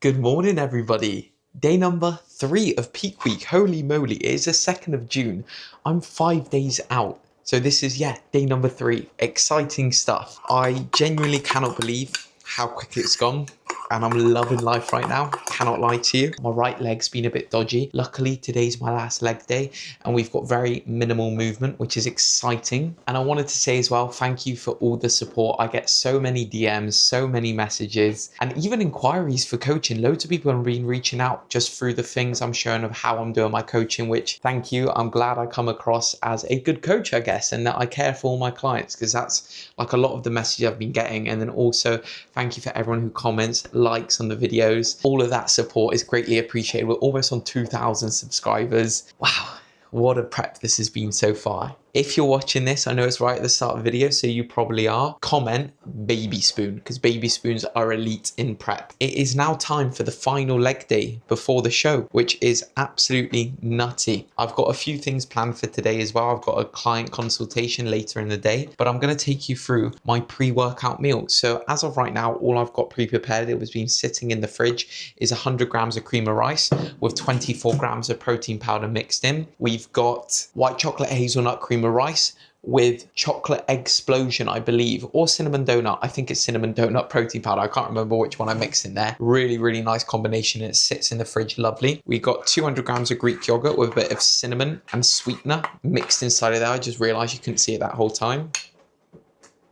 Good morning, everybody. Day number 3 of peak week. Holy moly, it is the 2nd of June. I'm 5 days out. So this is, day number 3. Exciting stuff. I genuinely cannot believe how quick it's gone. And I'm loving life right now. Cannot lie to you. My right leg's been a bit dodgy. Luckily, today's my last leg day and we've got very minimal movement, which is exciting. And I wanted to say as well, thank you for all the support. I get so many DMs, so many messages, and even inquiries for coaching. Loads of people have been reaching out just through the things I'm showing of how I'm doing my coaching, which thank you. I'm glad I come across as a good coach, I guess, and that I care for all my clients, because that's like a lot of the message I've been getting. And then also thank you for everyone who comments, likes on the videos. All of that support is greatly appreciated. We're almost on 2,000 subscribers. Wow, what a prep this has been so far. If you're watching this, I know it's right at the start of the video, so you probably are. Comment baby spoon, because baby spoons are elite in prep. It is now time for the final leg day before the show, which is absolutely nutty. I've got a few things planned for today as well. I've got a client consultation later in the day, but I'm going to take you through my pre-workout meal. So as of right now, all I've got pre-prepared, it was been sitting in the fridge, is 100 grams of cream of rice with 24 grams of protein powder mixed in. We've got white chocolate hazelnut cream of rice with chocolate explosion, I believe, or cinnamon donut. I think it's cinnamon donut protein powder. I can't remember which one I mixed in there. Really, really nice combination. It sits in the fridge lovely. We got 200 grams of Greek yogurt with a bit of cinnamon and sweetener mixed inside of there. I just realized you couldn't see it that whole time.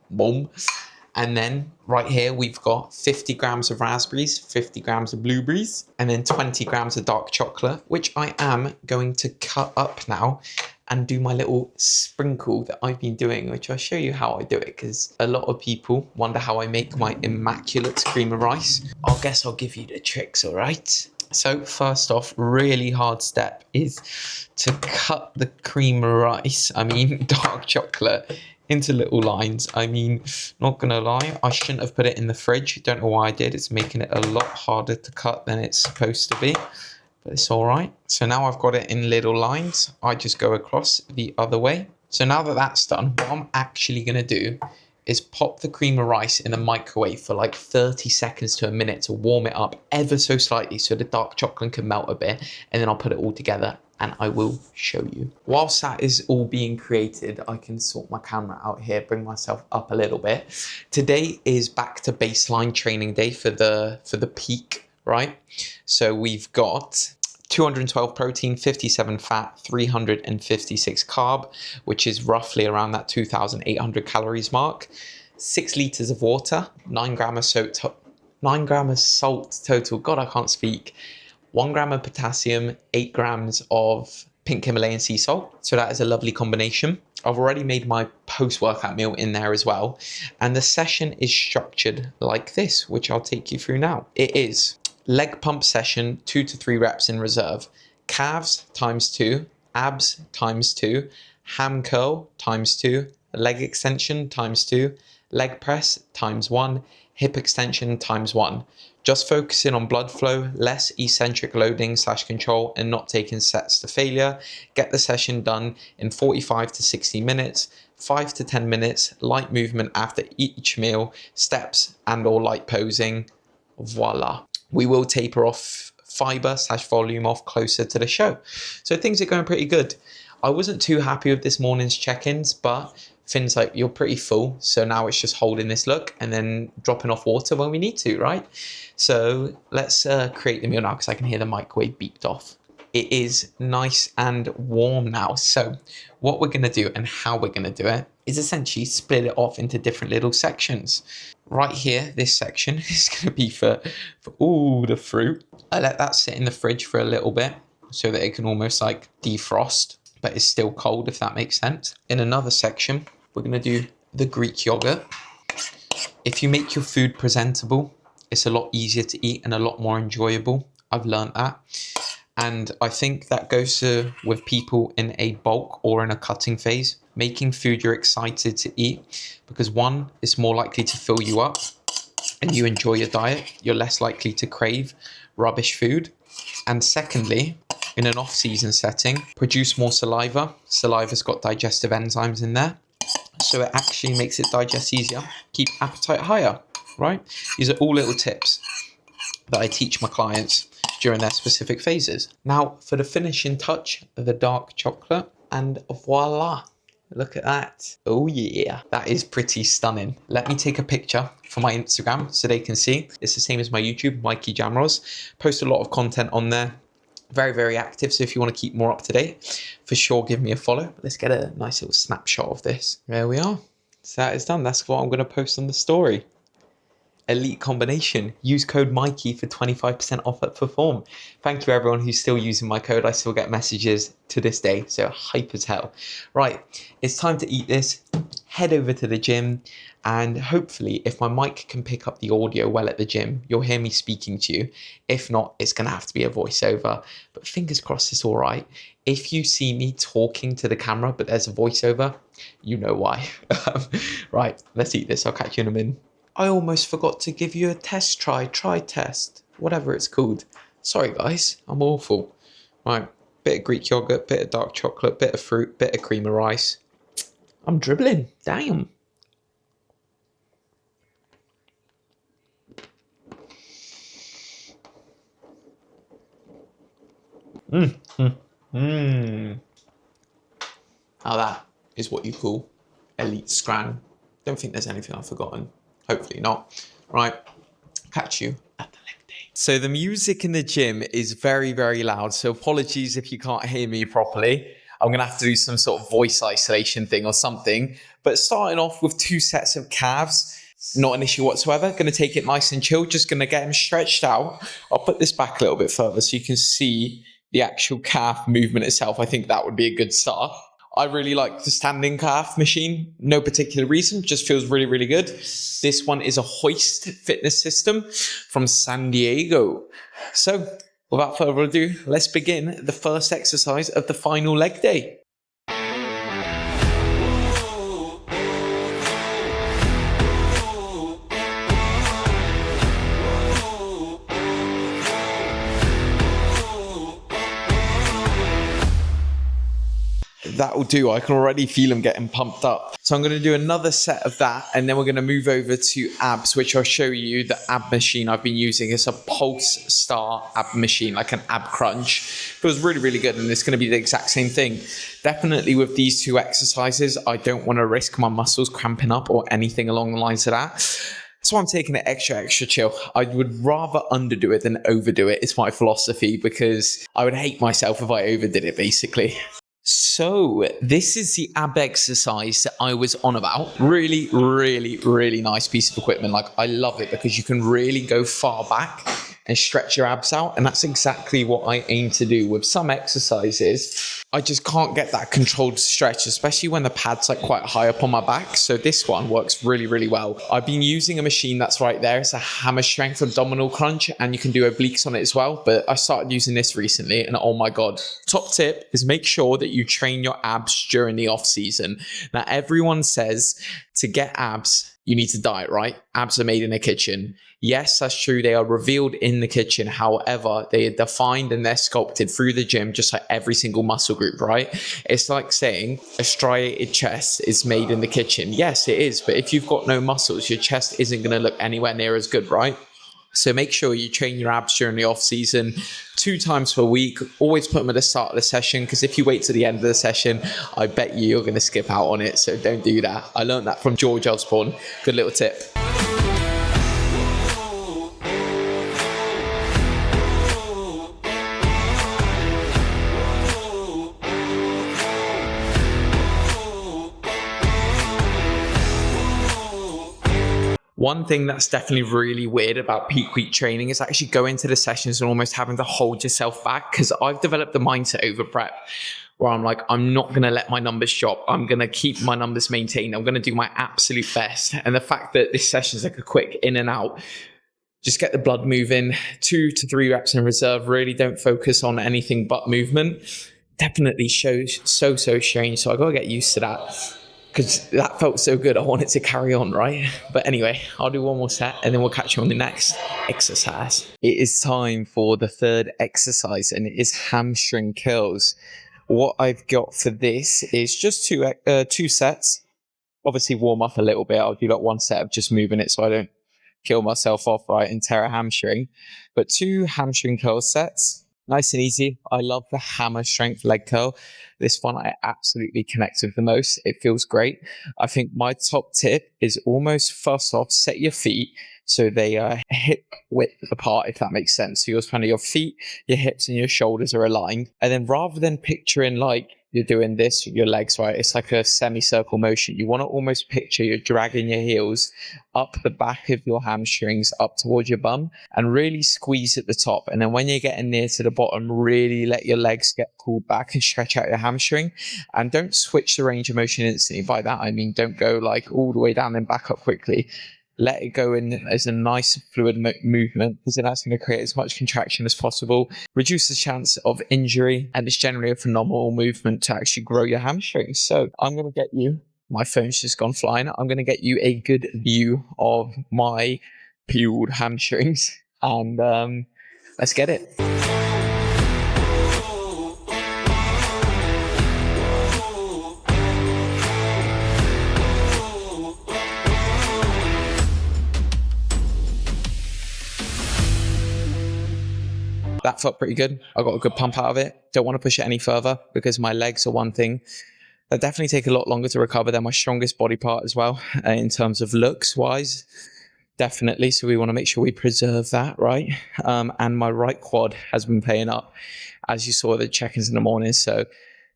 Boom. And then right here, we've got 50 grams of raspberries, 50 grams of blueberries, and then 20 grams of dark chocolate, which I am going to cut up now and do my little sprinkle that I've been doing, which I'll show you how I do it, because a lot of people wonder how I make my immaculate cream of rice. I guess I'll give you the tricks, all right? So first off, really hard step is to cut the cream of rice, dark chocolate, into little lines. Not gonna lie, I shouldn't have put it in the fridge. Don't know why I did. It's making it a lot harder to cut than it's supposed to be, but it's all right. So now I've got it in little lines. I just go across the other way. So now that that's done, what I'm actually gonna do is pop the cream of rice in the microwave for like 30 seconds to a minute to warm it up ever so slightly so the dark chocolate can melt a bit, and then I'll put it all together and I will show you. Whilst that is all being created, I can sort my camera out here, bring myself up a little bit. Today is back to baseline training day for the peak, right? So we've got 212 protein, 57 fat, 356 carb, which is roughly around that 2,800 calories mark. 6 liters of water, 9 grams of salt total. God, I can't speak. 1 gram of potassium, 8 grams of pink Himalayan sea salt. So that is a lovely combination. I've already made my post-workout meal in there as well. And the session is structured like this, which I'll take you through now. It is leg pump session, 2 to 3 reps in reserve. Calves times 2, abs times 2, ham curl times 2, leg extension times 2, leg press times 1, hip extension times 1. Just focusing on blood flow, less eccentric loading / control, and not taking sets to failure. Get the session done in 45 to 60 minutes, 5 to 10 minutes, light movement after each meal, steps and or light posing. Voila. We will taper off fiber / volume off closer to the show. So things are going pretty good. I wasn't too happy with this morning's check-ins, but Finn's like, you're pretty full. So now it's just holding this look and then dropping off water when we need to, right? So let's create the meal now, because I can hear the microwave beeped off. It is nice and warm now. So what we're going to do and how we're going to do it is essentially split it off into different little sections. Right here, this section is going to be for all the fruit. I let that sit in the fridge for a little bit so that it can almost like defrost, but it's still cold, if that makes sense. In another section, we're going to do the Greek yogurt. If you make your food presentable, it's a lot easier to eat and a lot more enjoyable. I've learned that. And I think that goes with people in a bulk or in a cutting phase. Making food you're excited to eat, because one, it's more likely to fill you up and you enjoy your diet. You're less likely to crave rubbish food. And secondly, in an off-season setting, produce more saliva. Saliva's got digestive enzymes in there, so it actually makes it digest easier, keep appetite higher, right? These are all little tips. that I teach my clients during their specific phases. Now for the finishing touch, the dark chocolate, and voila. Look at that. Oh yeah, that is pretty stunning. Let me take a picture for my Instagram so they can see. It's the same as my YouTube, Mikey Jamros. Post a lot of content on there. Very, very active. So if you want to keep more up to date, for sure, give me a follow. Let's get a nice little snapshot of this. There we are. So that is done. That's what I'm going to post on the story. Elite combination. Use code Mikey for 25% off at Perform. Thank you everyone who's still using my code. I still get messages to this day, so hype as hell. Right, it's time to eat this, head over to the gym, and hopefully if my mic can pick up the audio well at the gym, you'll hear me speaking to you. If not, it's gonna have to be a voiceover, but fingers crossed it's all right. If you see me talking to the camera but there's a voiceover, you know why. Right, let's eat this. I'll catch you in a minute. I almost forgot to give you a try test, whatever it's called. Sorry guys, I'm awful. Right, bit of Greek yogurt, bit of dark chocolate, bit of fruit, bit of cream of rice. I'm dribbling, damn. Now that is what you call elite scran. Don't think there's anything I've forgotten. Hopefully not. Right, catch you at the leg day. So the music in the gym is very, very loud. So apologies if you can't hear me properly. I'm going to have to do some sort of voice isolation thing or something. But starting off with 2 sets of calves, not an issue whatsoever. Going to take it nice and chill. Just going to get them stretched out. I'll put this back a little bit further so you can see the actual calf movement itself. I think that would be a good start. I really like the standing calf machine. No particular reason, just feels really, really good. This one is a Hoist fitness system from San Diego. So without further ado, let's begin the first exercise of the final leg day. That will do. I can already feel them getting pumped up. So I'm going to do another set of that, and then we're going to move over to abs, which I'll show you the ab machine I've been using. It's a Pulse Star ab machine, like an ab crunch. Feels really, really good, and it's going to be the exact same thing. Definitely with these 2 exercises, I don't want to risk my muscles cramping up or anything along the lines of that. So I'm taking it extra chill. I would rather underdo it than overdo it. It's my philosophy, because I would hate myself if I overdid it, basically. So this is the ab exercise that I was on about. Really, really, really nice piece of equipment. Like, I love it because you can really go far back and stretch your abs out. And that's exactly what I aim to do with some exercises. I just can't get that controlled stretch, especially when the pad's like quite high up on my back. So this one works really, really well. I've been using a machine that's right there. It's a hammer strength abdominal crunch, and you can do obliques on it as well. But I started using this recently, and oh my God. Top tip is make sure that you train your abs during the off season. Now, everyone says to get abs, you need to diet, right? Abs are made in the kitchen. Yes, that's true. They are revealed in the kitchen. However, they are defined and they're sculpted through the gym, just like every single muscle group, right? It's like saying a striated chest is made in the kitchen. Yes, it is. But if you've got no muscles, your chest isn't going to look anywhere near as good, right? So make sure you train your abs during the off season 2 times per week. Always put them at the start of the session, because if you wait to the end of the session, I bet you're going to skip out on it. So don't do that. I learned that from George Osborne. Good little tip. One thing that's definitely really weird about peak week training is actually going to the sessions and almost having to hold yourself back, because I've developed the mindset over prep where I'm like, I'm not going to let my numbers drop. I'm going to keep my numbers maintained. I'm going to do my absolute best. And the fact that this session is like a quick in and out, just get the blood moving, 2 to 3 reps in reserve. Really don't focus on anything but movement. Definitely shows so strange. So I got to get used to that, because that felt so good. I wanted to carry on, right? But anyway, I'll do one more set and then we'll catch you on the next exercise. It is time for the 3rd exercise, and it is hamstring curls. What I've got for this is just 2 sets. Obviously warm up a little bit. I'll do like 1 set of just moving it so I don't kill myself off, right, and tear a hamstring. But 2 hamstring curl sets, nice and easy. I love the hammer strength leg curl. This one I absolutely connect with the most. It feels great. I think my top tip is almost first off, set your feet so they are hip width apart, if that makes sense. So your feet, your hips, and your shoulders are aligned. And then rather than picturing like you're doing this, your legs, right? It's like a semicircle motion. You want to almost picture you're dragging your heels up the back of your hamstrings up towards your bum and really squeeze at the top. And then when you're getting near to the bottom, really let your legs get pulled back and stretch out your hamstring. And don't switch the range of motion instantly. By that, I mean, don't go like all the way down and back up quickly. Let it go in as a nice fluid movement, because then that's going to create as much contraction as possible, reduce the chance of injury, and it's generally a phenomenal movement to actually grow your hamstrings. So I'm going to get you, my phone's just gone flying, I'm going to get you a good view of my peeled hamstrings, and let's get it. That felt pretty good. I got a good pump out of it. Don't want to push it any further because my legs are one thing that definitely take a lot longer to recover. They're my strongest body part as well in terms of looks wise. Definitely. So we want to make sure we preserve that, right? And my right quad has been playing up, as you saw the check-ins in the morning. So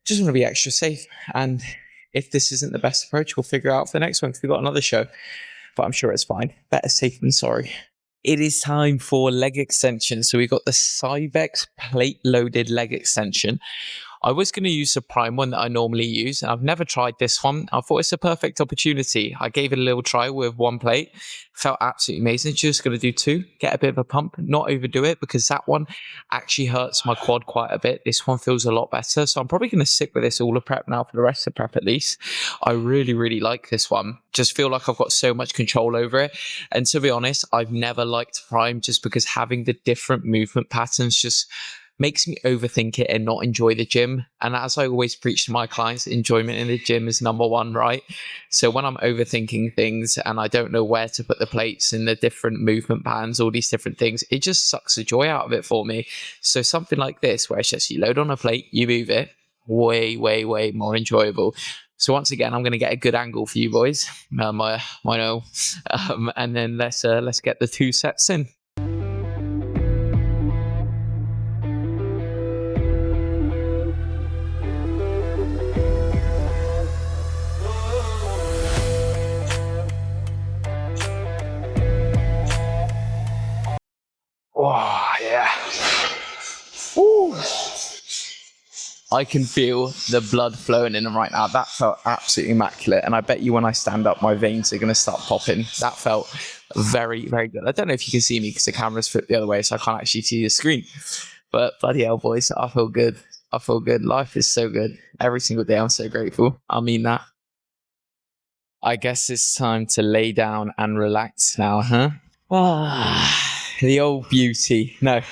just want to be extra safe. And if this isn't the best approach, we'll figure out for the next one because we've got another show. But I'm sure it's fine. Better safe than sorry. It is time for leg extension. So we got the Cybex plate loaded leg extension. I was going to use the prime one that I normally use, and I've never tried this one. I thought it's a perfect opportunity. I gave it a little try with 1 plate. Felt absolutely amazing. Just going to do 2, get a bit of a pump, not overdo it because that one actually hurts my quad quite a bit. This one feels a lot better. So I'm probably going to stick with this all of prep now for the rest of prep at least. I really, really like this one. Just feel like I've got so much control over it. And to be honest, I've never liked prime just because having the different movement patterns just makes me overthink it and not enjoy the gym. And as I always preach to my clients, enjoyment in the gym is number one, right? So when I'm overthinking things and I don't know where to put the plates and the different movement patterns, all these different things, it just sucks the joy out of it for me. So something like this, where it's just you load on a plate, you move it, way, way, way more enjoyable. So once again, I'm going to get a good angle for you boys. I know. And then let's get the 2 sets in. Oh, yeah. Woo. I can feel the blood flowing in them right now. That felt absolutely immaculate. And I bet you when I stand up, my veins are going to start popping. That felt very, very good. I don't know if you can see me because the camera's flipped the other way, so I can't actually see the screen. But bloody hell, boys, I feel good. I feel good. Life is so good. Every single day, I'm so grateful. I mean that. I guess it's time to lay down and relax now, huh? The old beauty. No.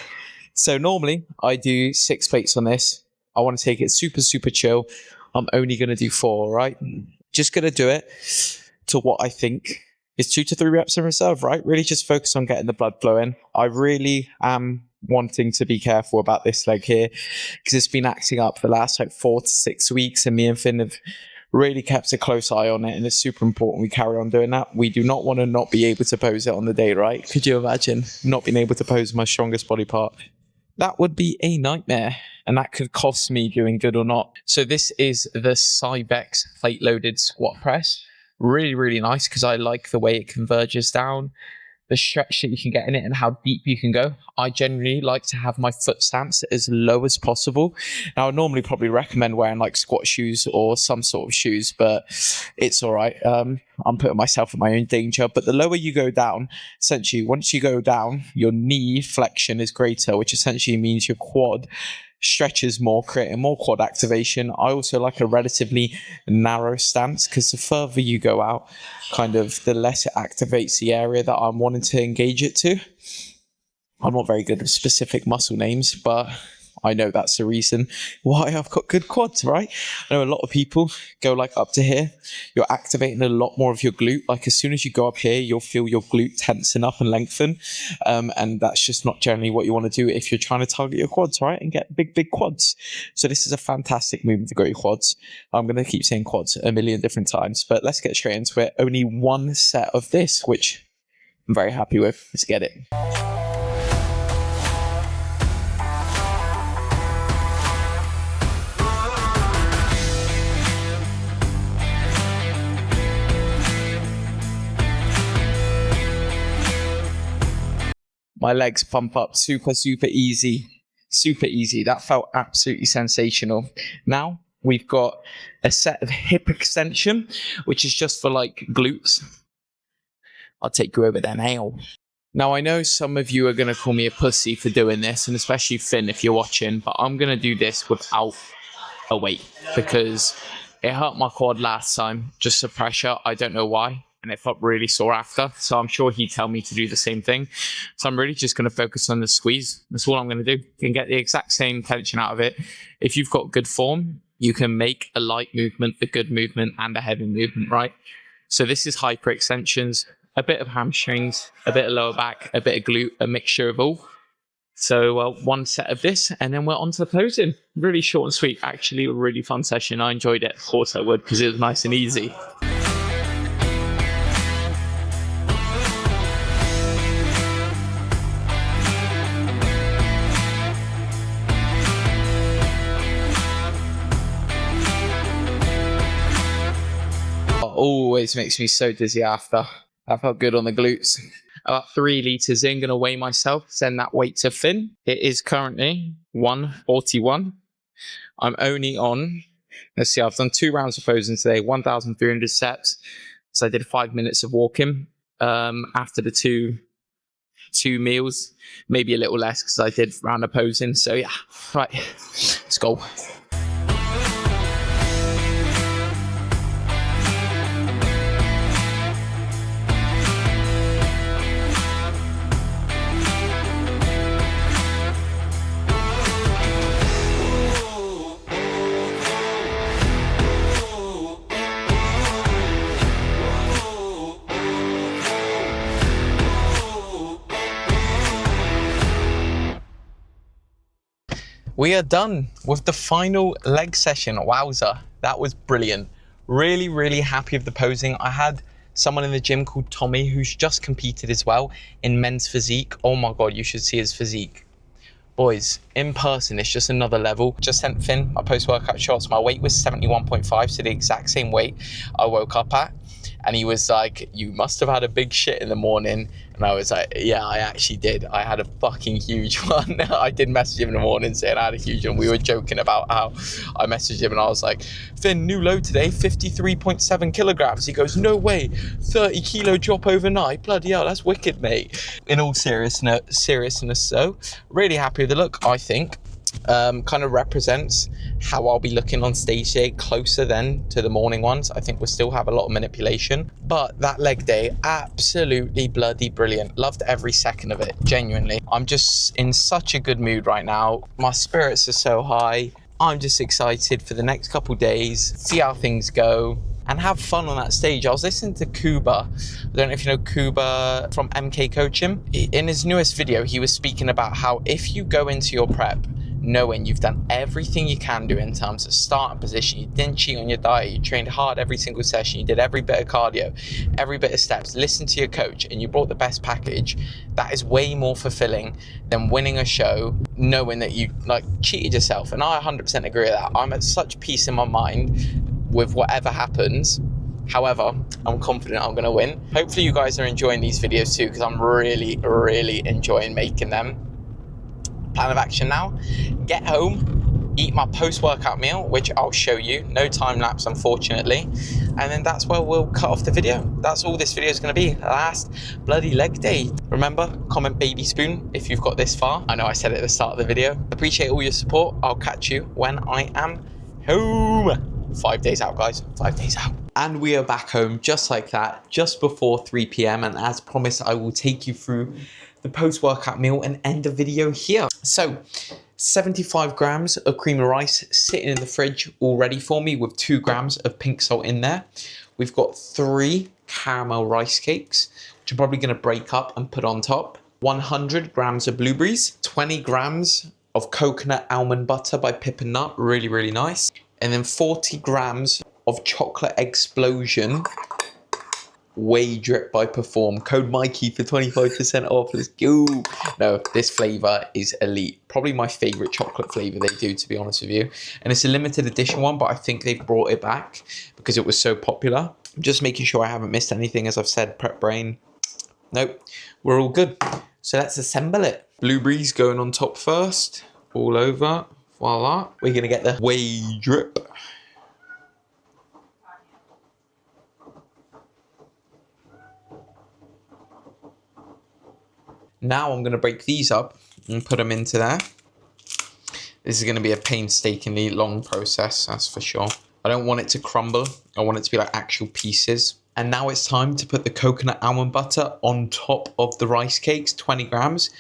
So normally I do 6 plates on this. I want to take it super, super chill. I'm only going to do 4, right? Just going to do it to what I think is 2 to 3 reps in reserve, right? Really just focus on getting the blood flowing. I really am wanting to be careful about this leg here because it's been acting up for the last 4 to 6 weeks, and me and Finn have really kept a close eye on it, and it's super important we carry on doing that. We do not want to not be able to pose it on the day, right? Could you imagine not being able to pose my strongest body part? That would be a nightmare, and that could cost me doing good or not. So this is the Cybex plate loaded squat press. Really, really nice because I like the way it converges down, the stretch that you can get in it and how deep you can go. I generally like to have my foot stance as low as possible. Now, I normally probably recommend wearing like squat shoes or some sort of shoes, but it's all right. I'm putting myself in my own danger. But the lower you go down, essentially, once you go down, your knee flexion is greater, which essentially means your quad stretches more, creating more quad activation. I also like a relatively narrow stance because the further you go out, kind of the less it activates the area that I'm wanting to engage it to. I'm not very good with specific muscle names, but I know that's the reason why I've got good quads, right? I know a lot of people go like up to here. You're activating a lot more of your glute. Like as soon as you go up here, you'll feel your glute tensen up and lengthen. And that's just not generally what you want to do if you're trying to target your quads, right? And get big, big quads. So this is a fantastic movement to grow your quads. I'm going to keep saying quads a million different times, but let's get straight into it. Only one set of this, which I'm very happy with. Let's get it. My legs pump up super, super easy. Super easy. That felt absolutely sensational. Now we've got a set of hip extension, which is just for like glutes. I'll take you over there now. Now, I know some of you are going to call me a pussy for doing this, and especially Finn if you're watching, but I'm going to do this without a weight because it hurt my quad last time, just the pressure. I don't know why. And it felt really sore after. So I'm sure he'd tell me to do the same thing. So I'm really just going to focus on the squeeze. That's all I'm going to do. You can get the exact same tension out of it. If you've got good form, you can make a light movement, a good movement, and a heavy movement, right? So this is hyper extensions, a bit of hamstrings, a bit of lower back, a bit of glute, a mixture of all. So one set of this, and then we're on to the posing. Really short and sweet. Actually, a really fun session. I enjoyed it. Of course I would, because it was nice and easy. Always makes me so dizzy after. That felt good on the glutes. About 3 liters in, gonna weigh myself, send that weight to Finn. It is currently 141. I'm only on, let's see, I've done 2 rounds of posing today, 1,300 steps. So I did 5 minutes of walking after the two meals, maybe a little less because I did round of posing. So yeah, right, let's go. We are done with the final leg session. Wowza, that was brilliant. Really, really happy with the posing. I had someone in the gym called Tommy who's just competed as well in men's physique. Oh my God, you should see his physique. Boys, in person, it's just another level. Just sent Finn my post-workout shots. My weight was 71.5, so the exact same weight I woke up at. And he was like, you must have had a big shit in the morning. And I was like, yeah, I actually did. I had a fucking huge one. I did message him in the morning saying I had a huge one. We were joking about how I messaged him and I was like, Finn, new low today, 53.7 kilograms. He goes, no way, 30 kilo drop overnight. Bloody hell, that's wicked, mate. In all seriousness, so really happy with the look, I think. Kind of represents how I'll be looking on stage day, closer then to the morning ones. I think we'll still have a lot of manipulation, but that leg day, absolutely bloody brilliant. Loved every second of it, genuinely. I'm just in such a good mood right now. My spirits are so high. I'm just excited for the next couple days, see how things go, and have fun on that stage. I was listening to Kuba. I don't know if you know Kuba from MK Coaching. In his newest video, he was speaking about how if you go into your prep knowing you've done everything you can do in terms of starting position, you didn't cheat on your diet, you trained hard every single session, you did every bit of cardio, every bit of steps, listen to your coach, and you brought the best package, that is way more fulfilling than winning a show knowing that you like cheated yourself. And I 100% agree with that. I'm at such peace in my mind with whatever happens. However, I'm confident I'm going to win. Hopefully you guys are enjoying these videos too, because I'm really, really enjoying making them. Plan of action now, get home, eat my post-workout meal, which I'll show you, no time lapse unfortunately, and then that's where we'll cut off the video. That's all this video is going to be, last bloody leg day. Remember, comment baby spoon if you've got this far. I know I said it at the start of the video. Appreciate all your support. I'll catch you when I am home. 5 days out, guys, 5 days out. And we are back home just like that, just before 3 p.m. And as promised, I will take you through the post-workout meal and end the video here. So 75 grams of cream of rice sitting in the fridge all ready for me with 2 grams of pink salt in there. We've got 3 caramel rice cakes, which I'm probably going to break up and put on top. 100 grams of blueberries, 20 grams of coconut almond butter by Pip and Nut, really, really nice. And then 40 grams of chocolate explosion whey drip by Perform. Code Mikey for 25% off. Let's go. No, this flavor is elite. Probably my favorite chocolate flavor they do, to be honest with you. And it's a limited edition one, but I think they've brought it back because it was so popular. I'm just making sure I haven't missed anything, as I've said, prep brain. Nope, we're all good. So let's assemble it. Blueberries going on top first, all over. Voila. We're gonna get the whey drip. Now I'm going to break these up and put them into there. This is going to be a painstakingly long process, that's for sure. I don't want it to crumble. I want it to be like actual pieces. And now it's time to put the coconut almond butter on top of the rice cakes, 20 grams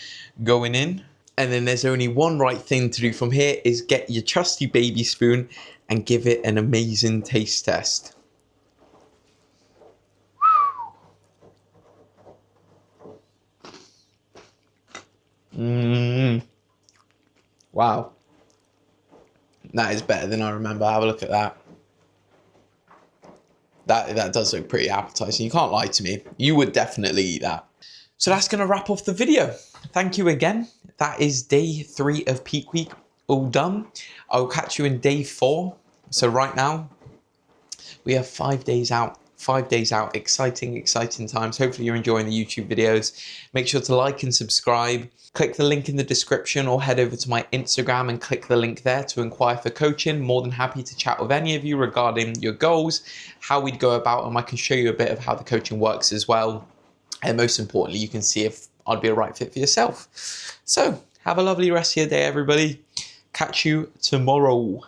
going in. And then there's only one right thing to do from here is get your trusty baby spoon and give it an amazing taste test. Wow. That is better than I remember. Have a look at that. That does look pretty appetizing. You can't lie to me. You would definitely eat that. So that's going to wrap off the video. Thank you again. That is day 3 of peak week all done. I'll catch you in day 4. So right now, we have 5 days out. 5 days out. Exciting, exciting times. Hopefully you're enjoying the YouTube videos. Make sure to like and subscribe. Click the link in the description or head over to my Instagram and click the link there to inquire for coaching. More than happy to chat with any of you regarding your goals, how we'd go about them. I can show you a bit of how the coaching works as well. And most importantly, you can see if I'd be a right fit for yourself. So have a lovely rest of your day, everybody. Catch you tomorrow.